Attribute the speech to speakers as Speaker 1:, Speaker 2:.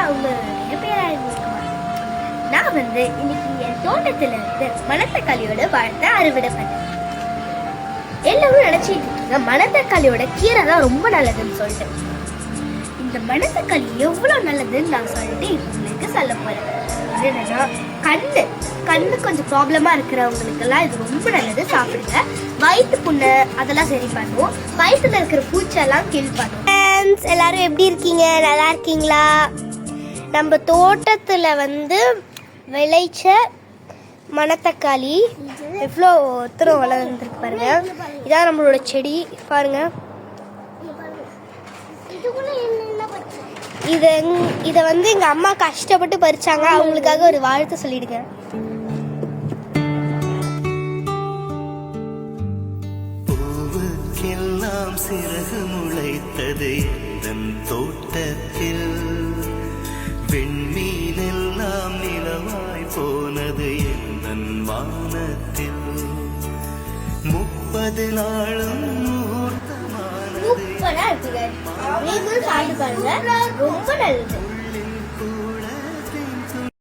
Speaker 1: அவங்களுடைய பேராயிருக்கலாம். நான் இன்னைக்கு என் தோட்டத்துல இருந்து மணத்தக்காளியோட பழத்தை அறுவடை பண்ணேன். எல்லாரும் நினைச்சிட்டு இருக்கீங்க மணத்தக்காளியோட கீரை தான் ரொம்ப நல்லதுன்னு சொல்லிட்டு. இந்த மணத்தக்காளி எவ்வளவு நல்லதுன்னு நான் சொல்லிட்டு உங்களுக்கு சொல்ல போறேன். என்னன்னா கண்ணு கொஞ்சம் ப்ராப்ளமா இருக்கிறவங்களுக்கு எல்லாம் இது ரொம்ப நல்லது. சாப்பிடுங்க. வயிற்று புண்ணு அதெல்லாம் சரி பண்ணுவோம். வயிற்றுல இருக்கிற பூச்செல்லாம் கில் பண்ணுவோம். எல்லாரும் எப்படி இருக்கீங்க? நல்லா இருக்கீங்களா? நம்ம தோட்டத்துல விளைச்ச மணத்தக்காளி எவ்வளோ ஒருத்தரும் வளர்ந்துருக்கு பாருங்க. இதான் நம்மளோட செடி பாருங்க. இதை எங்க அம்மா கஷ்டப்பட்டு பறிச்சாங்க. அவங்களுக்காக ஒரு வாழ்த்து சொல்லிடுங்க.
Speaker 2: பூவுக்கெல்லாம் சிறகு முளைத்தது என் தோட்டத்தில், வெண்மீனெல்லாம் நிலவாய் போனது என் வானத்தில், 30 நாளும்
Speaker 1: ரொம்ப நல்லது.